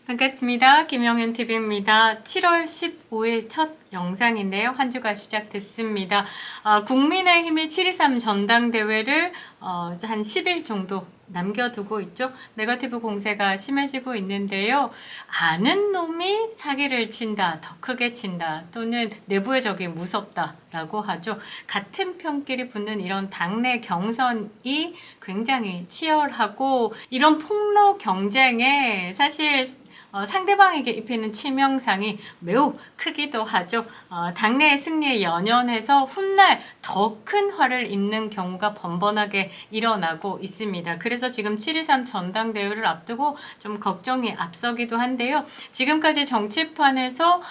반갑습니다. 김영현TV입니다. 7월 15일 첫 영상인데요. 한 주가 시작됐습니다. 국민의힘이 7.23 전당대회를 한 10일 정도 남겨두고 있죠. 네거티브 공세가 심해지고 있는데요. 아는 놈이 사기를 친다, 더 크게 친다, 또는 내부의 적이 무섭다라고 하죠. 같은 편끼리 붙는 이런 당내 경선이 굉장히 치열하고, 이런 폭로 경쟁에 사실 상대방에게 입히는 치명상이 매우 크기도 하죠. 당내의 승리에 연연해서 훗날 더 큰 화를 입는 경우가 번번하게 일어나고 있습니다. 그래서 지금 7.23 전당대회를 앞두고 좀 걱정이 앞서기도 한데요. 지금까지 정치판에서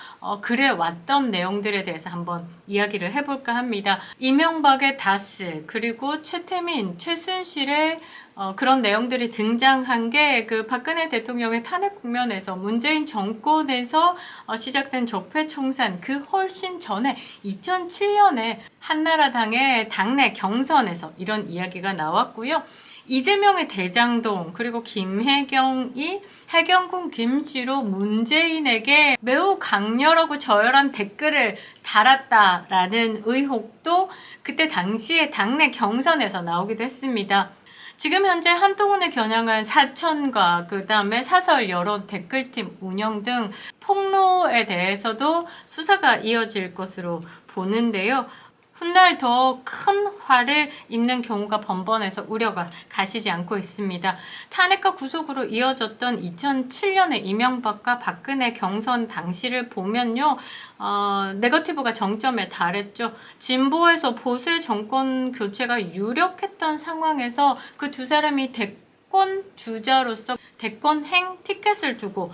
그래왔던 내용들에 대해서 한번 이야기를 해볼까 합니다. 이명박의 다스, 그리고 최태민, 최순실의 그런 내용들이 등장한 게 그 박근혜 대통령의 탄핵 국면에서 문재인 정권에서 시작된 적폐청산, 그 훨씬 전에 2007년에 한나라당의 당내 경선에서 이런 이야기가 나왔고요. 이재명의 대장동, 그리고 김혜경이 해경군 김씨로 문재인에게 매우 강렬하고 저열한 댓글을 달았다라는 의혹도 그때 당시에 당내 경선에서 나오기도 했습니다. 지금 현재 한동훈을 겨냥한 사천과 그 다음에 사설 여론 댓글팀 운영 등 폭로에 대해서도 수사가 이어질 것으로 보는데요. 훗날 더 큰 화를 입는 경우가 번번해서 우려가 가시지 않고 있습니다. 탄핵과 구속으로 이어졌던 2007년의 이명박과 박근혜 경선 당시를 보면요. 네거티브가 정점에 달했죠. 진보에서 보수의 정권 교체가 유력했던 상황에서 그 두 사람이 대권 주자로서 대권행 티켓을 두고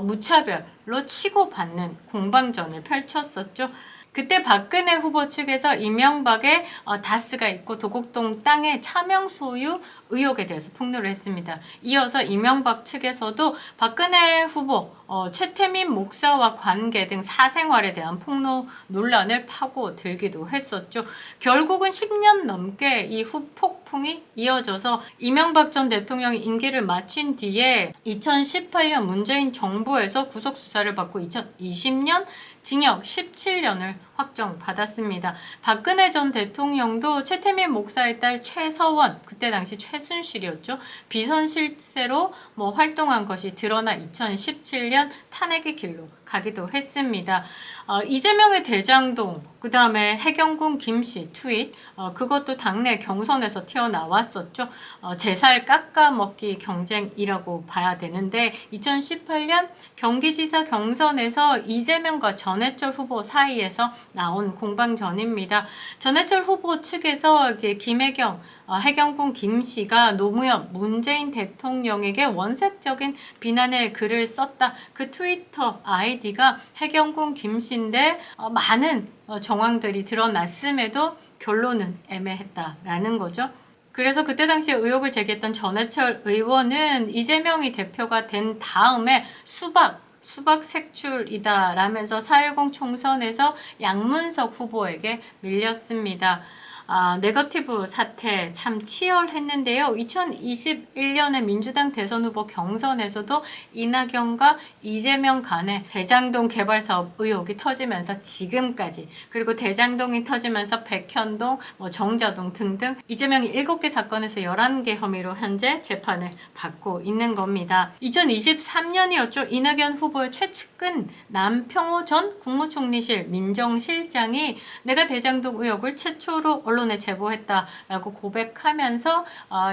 무차별로 치고받는 공방전을 펼쳤었죠. 그때 박근혜 후보 측에서 이명박의 다스가 있고 도곡동 땅의 차명 소유 의혹에 대해서 폭로를 했습니다. 이어서 이명박 측에서도 박근혜 후보 최태민 목사와 관계 등 사생활에 대한 폭로 논란을 파고들기도 했었죠. 결국은 10년 넘게 이 후폭풍이 이어져서 이명박 전 대통령이 임기를 마친 뒤에 2018년 문재인 정부에서 구속수사를 받고 2020년 징역 17년을 확정받았습니다. 박근혜 전 대통령도 최태민 목사의 딸 최서원, 그때 당시 최순실이었죠. 비선 실세로 활동한 것이 드러나 2017년 탄핵의 길로 가기도 했습니다. 이재명의 대장동, 그 다음에 해경군 김씨 트윗, 그것도 당내 경선에서 튀어나왔었죠. 제살 깎아먹기 경쟁이라고 봐야 되는데 2018년 경기지사 경선에서 이재명과 전해철 후보 사이에서 나온 공방전입니다. 전해철 후보 측에서 김혜경, 해경군 김씨가 노무현 문재인 대통령에게 원색적인 비난의 글을 썼다. 그 트위터 아이디가 해경군 김씨인데 많은 정황들이 드러났음에도 결론은 애매했다라는 거죠. 그래서 그때 당시에 의혹을 제기했던 전해철 의원은 이재명이 대표가 된 다음에 수박 색출이다 라면서 4.10 총선에서 양문석 후보에게 밀렸습니다. 네거티브 사태 참 치열했는데요. 2021년에 민주당 대선 후보 경선에서도 이낙연과 이재명 간의 대장동 개발 사업 의혹이 터지면서 지금까지, 그리고 대장동이 터지면서 백현동, 정자동 등등 이재명이 7개 사건에서 11개 혐의로 현재 재판을 받고 있는 겁니다. 2023년이었죠. 이낙연 후보의 최측근 남평호 전 국무총리실 민정실장이 내가 대장동 의혹을 최초로 언론에 제보했다라고 고백하면서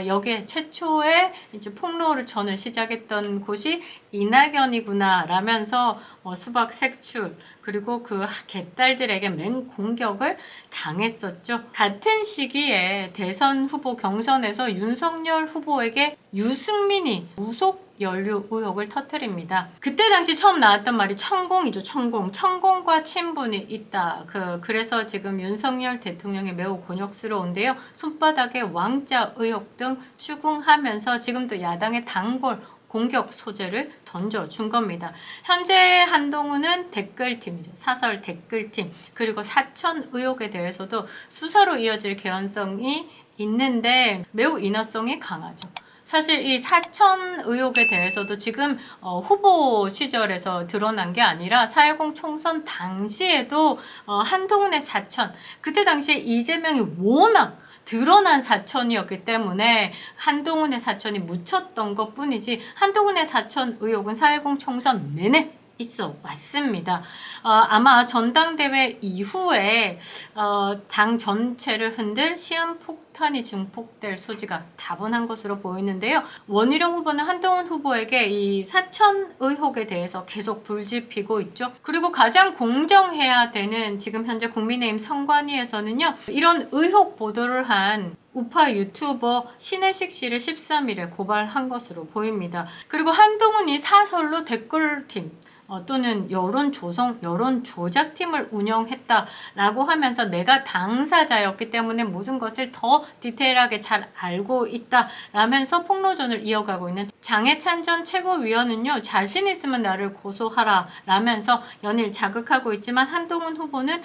여기에 최초의 이제 폭로를 전을 시작했던 곳이 이낙연이구나 라면서 수박 색출, 그리고 그 개딸들에게 맹공격을 당했었죠. 같은 시기에 대선 후보 경선에서 윤석열 후보에게 유승민이 무속 연루 의혹을 터뜨립니다. 그때 당시 처음 나왔던 말이 천공이죠. 천공과 친분이 있다. 그래서 지금 윤석열 대통령이 매우 곤욕스러운데요. 손바닥에 왕자 의혹 등 추궁하면서 지금도 야당의 단골 공격 소재를 던져준 겁니다. 현재 한동훈은 댓글팀이죠. 사설 댓글팀, 그리고 사천 의혹에 대해서도 수사로 이어질 개연성이 있는데 매우 인화성이 강하죠. 사실 이 사천 의혹에 대해서도 지금 후보 시절에서 드러난 게 아니라 4.10 총선 당시에도 한동훈의 사천, 그때 당시에 이재명이 워낙 드러난 사천이었기 때문에 한동훈의 사천이 묻혔던 것 뿐이지, 한동훈의 사천 의혹은 4.10 총선 내내 있어 왔습니다. 아마 전당대회 이후에 당 전체를 흔들 시한폭탄이 증폭될 소지가 다분한 것으로 보이는데요. 원희룡 후보는 한동훈 후보에게 이 사천 의혹에 대해서 계속 불지피고 있죠. 그리고 가장 공정해야 되는 지금 현재 국민의힘 선관위에서는요, 이런 의혹 보도를 한 우파 유튜버 신혜식 씨를 13일에 고발한 것으로 보입니다. 그리고 한동훈이 사설로 댓글팀 또는 여론 조성, 여론 조작팀을 운영했다라고 하면서 내가 당사자였기 때문에 모든 것을 더 디테일하게 잘 알고 있다라면서 폭로전을 이어가고 있는 장해찬 전 최고위원은요, 자신 있으면 나를 고소하라 라면서 연일 자극하고 있지만, 한동훈 후보는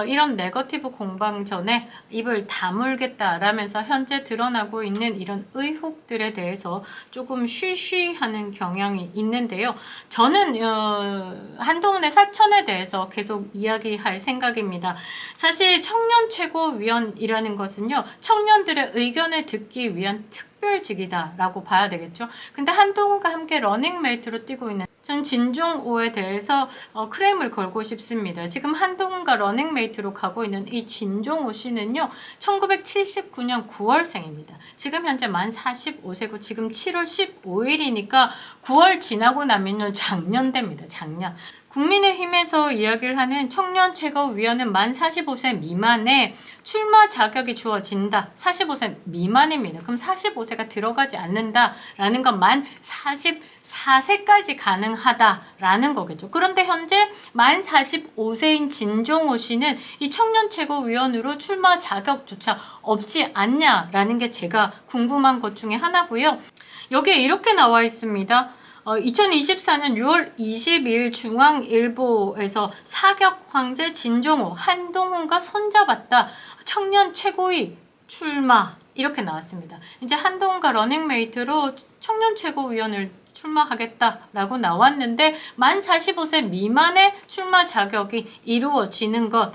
이런 네거티브 공방전에 입을 다물겠다라면서 현재 드러나고 있는 이런 의혹들에 대해서 조금 쉬쉬하는 경향이 있는데요. 저는 한동훈의 사천에 대해서 계속 이야기할 생각입니다. 사실 청년 최고위원이라는 것은요, 청년들의 의견을 듣기 위한 특별직이다라고 봐야 되겠죠. 근데 한동훈과 함께 러닝메이트로 뛰고 있는 전 진종호에 대해서 크레임을 걸고 싶습니다. 지금 한동훈과 러닝메이트로 가고 있는 이 진종호 씨는요, 1979년 9월생입니다. 지금 현재 만 45세고 지금 7월 15일이니까 9월 지나고 나면요, 작년 됩니다. 작년. 국민의힘에서 이야기를 하는 청년 최고위원은 만 45세 미만에 출마 자격이 주어진다. 45세 미만입니다. 그럼 45세가 들어가지 않는다라는 건 만 44세까지 가능하다라는 거겠죠. 그런데 현재 만 45세인 진종호 씨는 이 청년 최고위원으로 출마 자격조차 없지 않냐라는 게 제가 궁금한 것 중에 하나고요. 여기에 이렇게 나와 있습니다. 2024년 6월 22일 중앙일보에서 사격 황제 진종호, 한동훈과 손잡았다. 청년 최고위 출마. 이렇게 나왔습니다. 이제 한동훈과 러닝메이트로 청년 최고위원을 출마하겠다라고 나왔는데, 만 45세 미만의 출마 자격이 이루어지는 것.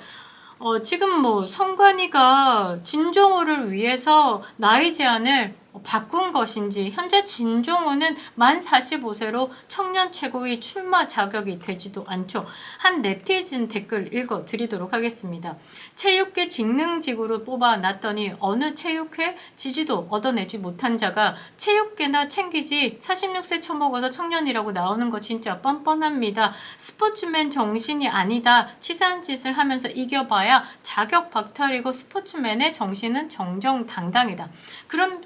지금 뭐 선관위가 진종호를 위해서 나이 제한을 바꾼 것인지, 현재 진종호는 만 45세로 청년 최고위 출마 자격이 되지도 않죠. 한 네티즌 댓글 읽어드리도록 하겠습니다. 체육계 직능직으로 뽑아놨더니 어느 체육회 지지도 얻어내지 못한 자가 체육계나 챙기지 46세 처먹어서 청년이라고 나오는 거 진짜 뻔뻔합니다. 스포츠맨 정신이 아니다. 치사한 짓을 하면서 이겨봐야 자격 박탈이고 스포츠맨의 정신은 정정당당이다.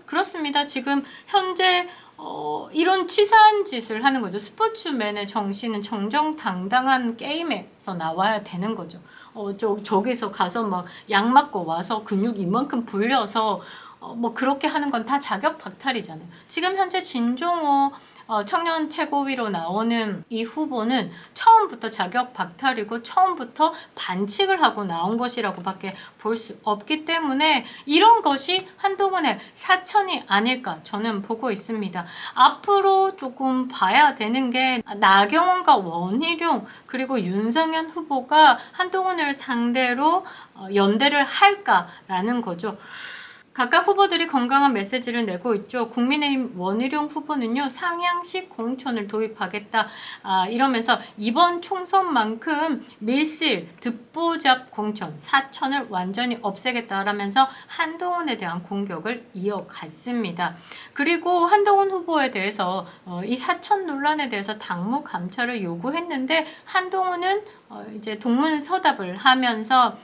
그렇습니다. 지금 현재 이런 치사한 짓을 하는 거죠. 스포츠맨의 정신은 정정당당한 게임에서 나와야 되는 거죠. 저기서 가서 막 약 맞고 와서 근육 이만큼 불려서 뭐 그렇게 하는 건 다 자격 박탈이잖아요. 지금 현재 진종호 청년 최고위로 나오는 이 후보는 처음부터 자격 박탈이고 처음부터 반칙을 하고 나온 것이라고 밖에 볼 수 없기 때문에 이런 것이 한동훈의 사천이 아닐까 저는 보고 있습니다. 앞으로 조금 봐야 되는 게, 나경원과 원희룡 그리고 윤상현 후보가 한동훈을 상대로 연대를 할까라는 거죠. 각각 후보들이 건강한 메시지를 내고 있죠. 국민의힘 원희룡 후보는요, 상향식 공천을 도입하겠다 이러면서 이번 총선만큼 밀실, 듣보잡 공천, 사천을 완전히 없애겠다라면서 한동훈에 대한 공격을 이어갔습니다. 그리고 한동훈 후보에 대해서 이 사천 논란에 대해서 당무 감찰을 요구했는데, 한동훈은 이제 동문서답을 하면서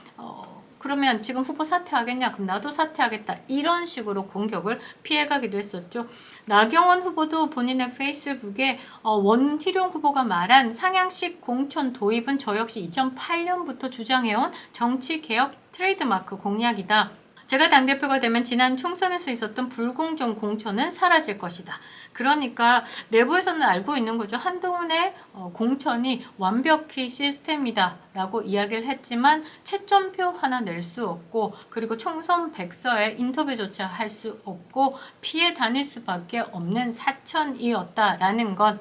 그러면 지금 후보 사퇴하겠냐? 그럼 나도 사퇴하겠다. 이런 식으로 공격을 피해가기도 했었죠. 나경원 후보도 본인의 페이스북에 원희룡 후보가 말한 상향식 공천 도입은 저 역시 2008년부터 주장해온 정치개혁 트레이드마크 공약이다. 제가 당대표가 되면 지난 총선에서 있었던 불공정 공천은 사라질 것이다. 그러니까 내부에서는 알고 있는 거죠. 한동훈의 공천이 완벽히 시스템이다 라고 이야기를 했지만 채점표 하나 낼 수 없고, 그리고 총선 백서에 인터뷰조차 할 수 없고 피해 다닐 수밖에 없는 사천이었다라는 건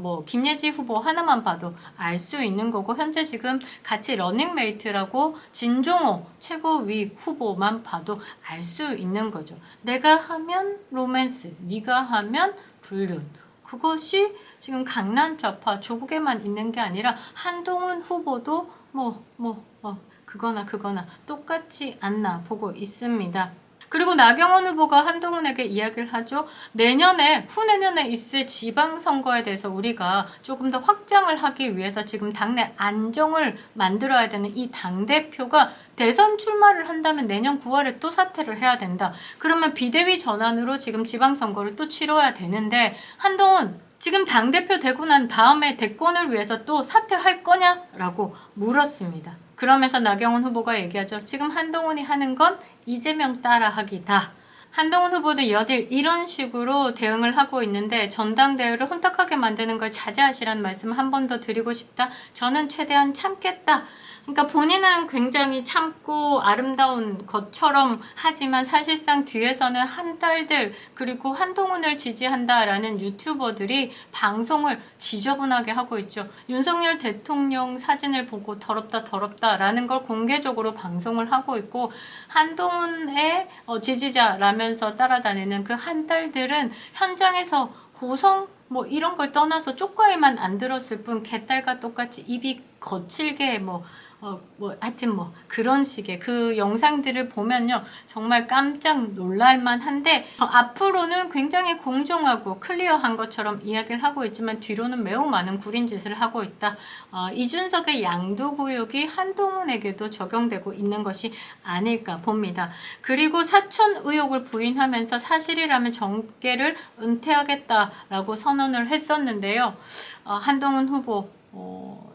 뭐 김예지 후보 하나만 봐도 알 수 있는 거고, 현재 지금 같이 러닝메이트라고 진종호 최고위 후보만 봐도 알 수 있는 거죠. 내가 하면 로맨스, 네가 하면 불륜. 그것이 지금 강남 좌파 조국에만 있는 게 아니라 한동훈 후보도 그거나 똑같지 않나 보고 있습니다. 그리고 나경원 후보가 한동훈에게 이야기를 하죠. 후내년에 있을 지방선거에 대해서 우리가 조금 더 확장을 하기 위해서 지금 당내 안정을 만들어야 되는 이 당대표가 대선 출마를 한다면 내년 9월에 또 사퇴를 해야 된다. 그러면 비대위 전환으로 지금 지방선거를 또 치러야 되는데, 한동훈 지금 당대표 되고 난 다음에 대권을 위해서 또 사퇴할 거냐? 라고 물었습니다. 그러면서 나경원 후보가 얘기하죠. 지금 한동훈이 하는 건 이재명 따라하기다. 한동훈 후보도 여딜 이런 식으로 대응을 하고 있는데, 전당대회를 혼탁하게 만드는 걸 자제하시라는 말씀 한 번 더 드리고 싶다. 저는 최대한 참겠다. 그러니까 본인은 굉장히 참고 아름다운 것처럼 하지만 사실상 뒤에서는 한딸들, 그리고 한동훈을 지지한다라는 유튜버들이 방송을 지저분하게 하고 있죠. 윤석열 대통령 사진을 보고 더럽다라는 걸 공개적으로 방송을 하고 있고, 한동훈의 지지자라면서 따라다니는 그 한딸들은 현장에서 고성 이런 걸 떠나서 쪽가에만 안 들었을 뿐 개딸과 똑같이 입이 거칠게 하여튼 그런 식의 그 영상들을 보면요, 정말 깜짝 놀랄만 한데, 앞으로는 굉장히 공정하고 클리어한 것처럼 이야기를 하고 있지만 뒤로는 매우 많은 구린 짓을 하고 있다. 이준석의 양도구역이 한동훈에게도 적용되고 있는 것이 아닐까 봅니다. 그리고 사천 의혹을 부인하면서 사실이라면 정계를 은퇴하겠다라고 선언을 했었는데요. 한동훈 후보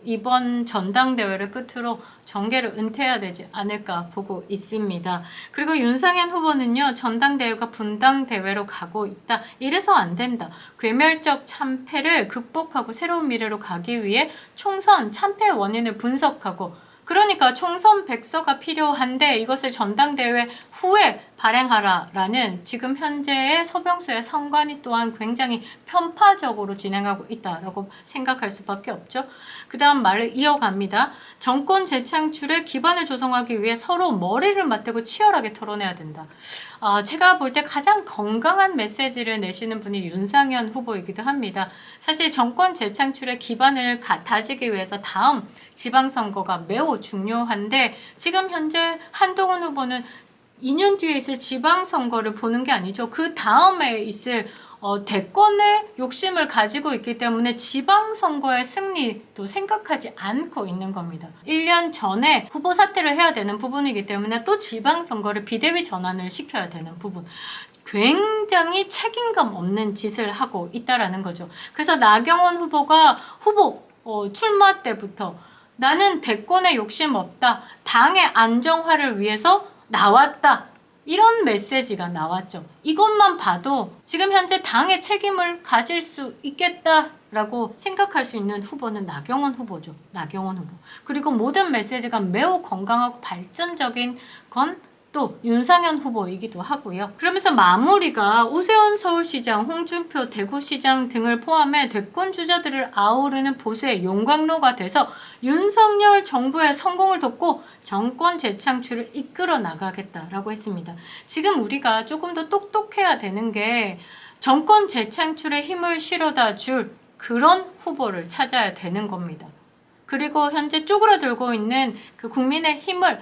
이번 전당대회를 끝으로 정계를 은퇴해야 되지 않을까 보고 있습니다. 그리고 윤상현 후보는요, 전당대회가 분당대회로 가고 있다. 이래서 안 된다. 괴멸적 참패를 극복하고 새로운 미래로 가기 위해 총선 참패 원인을 분석하고, 그러니까 총선 백서가 필요한데 이것을 전당대회 후에 발행하라라는 지금 현재의 서병수의 선관위 또한 굉장히 편파적으로 진행하고 있다라고 생각할 수밖에 없죠. 그 다음 말을 이어갑니다. 정권 재창출의 기반을 조성하기 위해 서로 머리를 맞대고 치열하게 토론해야 된다. 제가 볼 때 가장 건강한 메시지를 내시는 분이 윤상현 후보이기도 합니다. 사실 정권 재창출의 기반을 다지기 위해서 다음 지방선거가 매우 중요한데, 지금 현재 한동훈 후보는 2년 뒤에 있을 지방선거를 보는 게 아니죠. 그 다음에 있을 대권의 욕심을 가지고 있기 때문에 지방선거의 승리도 생각하지 않고 있는 겁니다. 1년 전에 후보 사퇴를 해야 되는 부분이기 때문에 또 지방선거를 비대위 전환을 시켜야 되는 부분. 굉장히 책임감 없는 짓을 하고 있다라는 거죠. 그래서 나경원 후보가 출마 때부터 나는 대권에 욕심 없다. 당의 안정화를 위해서 나왔다. 이런 메시지가 나왔죠. 이것만 봐도 지금 현재 당의 책임을 가질 수 있겠다라고 생각할 수 있는 후보는 나경원 후보죠. 나경원 후보. 그리고 모든 메시지가 매우 건강하고 발전적인 건 또 윤상현 후보이기도 하고요. 그러면서 마무리가 오세훈 서울시장, 홍준표 대구시장 등을 포함해 대권 주자들을 아우르는 보수의 용광로가 돼서 윤석열 정부의 성공을 돕고 정권 재창출을 이끌어 나가겠다라고 했습니다. 지금 우리가 조금 더 똑똑해야 되는 게 정권 재창출에 힘을 실어다 줄 그런 후보를 찾아야 되는 겁니다. 그리고 현재 쪼그라들고 있는 그 국민의 힘을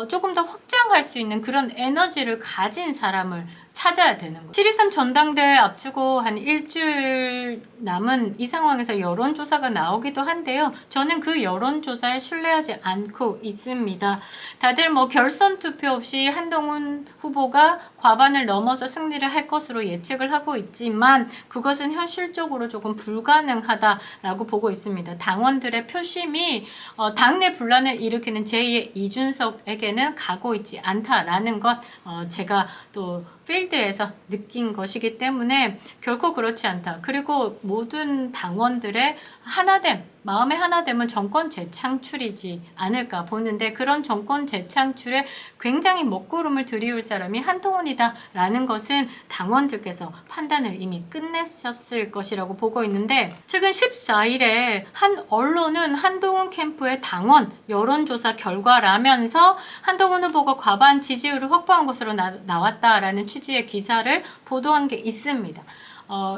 조금 더 확장할 수 있는 그런 에너지를 가진 사람을 찾아야 되는 거예요. 7.23 전당대회 앞두고 한 일주일 남은 이 상황에서 여론조사가 나오기도 한데요. 저는 그 여론조사에 신뢰하지 않고 있습니다. 다들 뭐 결선 투표 없이 한동훈 후보가 과반을 넘어서 승리를 할 것으로 예측을 하고 있지만 그것은 현실적으로 조금 불가능하다라고 보고 있습니다. 당원들의 표심이 당내 분란을 일으키는 제2의 이준석에게는 가고 있지 않다라는 것 제가 또 필드에서 느낀 것이기 때문에 결코 그렇지 않다. 그리고 모든 당원들의 하나됨, 마음의 하나됨은 정권 재창출이지 않을까 보는데 그런 정권 재창출에 굉장히 먹구름을 들이울 사람이 한동훈이다라는 것은 당원들께서 판단을 이미 끝내셨을 것이라고 보고 있는데 최근 14일에 한 언론은 한동훈 캠프의 당원 여론조사 결과라면서 한동훈 후보가 과반 지지율을 확보한 것으로 나왔다라는 취지의 기사를 보도한 게 있습니다.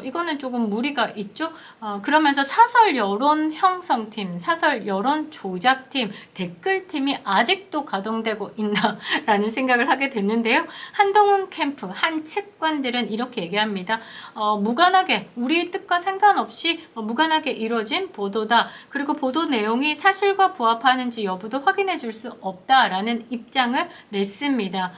이거는 조금 무리가 있죠. 그러면서 사설 여론 형성팀, 사설 여론 조작팀, 댓글팀이 아직도 가동되고 있나라는 생각을 하게 됐는데요. 한동훈 캠프, 한 측관들은 이렇게 얘기합니다. 무관하게 우리의 뜻과 상관없이 무관하게 이루어진 보도다. 그리고 보도 내용이 사실과 부합하는지 여부도 확인해 줄 수 없다라는 입장을 냈습니다.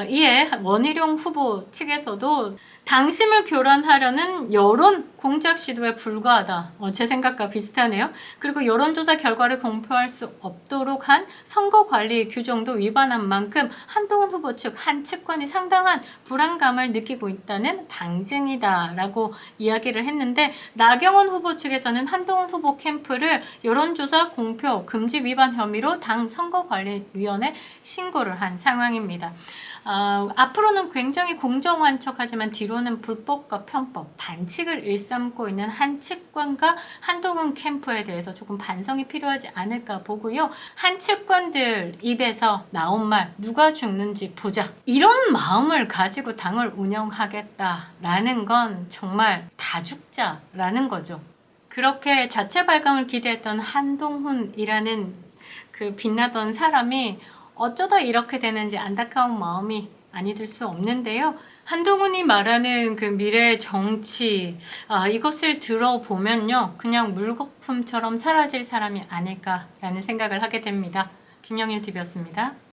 이에 원희룡 후보 측에서도 당심을 교란하려는 여론 공작 시도에 불과하다. 제 생각과 비슷하네요. 그리고 여론조사 결과를 공표할 수 없도록 한 선거관리 규정도 위반한 만큼 한동훈 후보 측 한 측관이 상당한 불안감을 느끼고 있다는 방증이다라고 이야기를 했는데 나경원 후보 측에서는 한동훈 후보 캠프를 여론조사 공표 금지 위반 혐의로 당 선거관리위원회 신고를 한 상황입니다. 앞으로는 굉장히 공정한 척하지만 뒤로는 불법과 편법, 반칙을 일삼고 있는 한 측관과 한동훈 캠프에 대해서 조금 반성이 필요하지 않을까 보고요. 한 측관들 입에서 나온 말 누가 죽는지 보자. 이런 마음을 가지고 당을 운영하겠다라는 건 정말 다 죽자라는 거죠. 그렇게 자체 발광을 기대했던 한동훈이라는 그 빛나던 사람이 어쩌다 이렇게 되는지 안타까운 마음이 아니 들 수 없는데요. 한동훈이 말하는 그 미래 정치 이것을 들어보면요. 그냥 물거품처럼 사라질 사람이 아닐까라는 생각을 하게 됩니다. 김영윤 TV였습니다.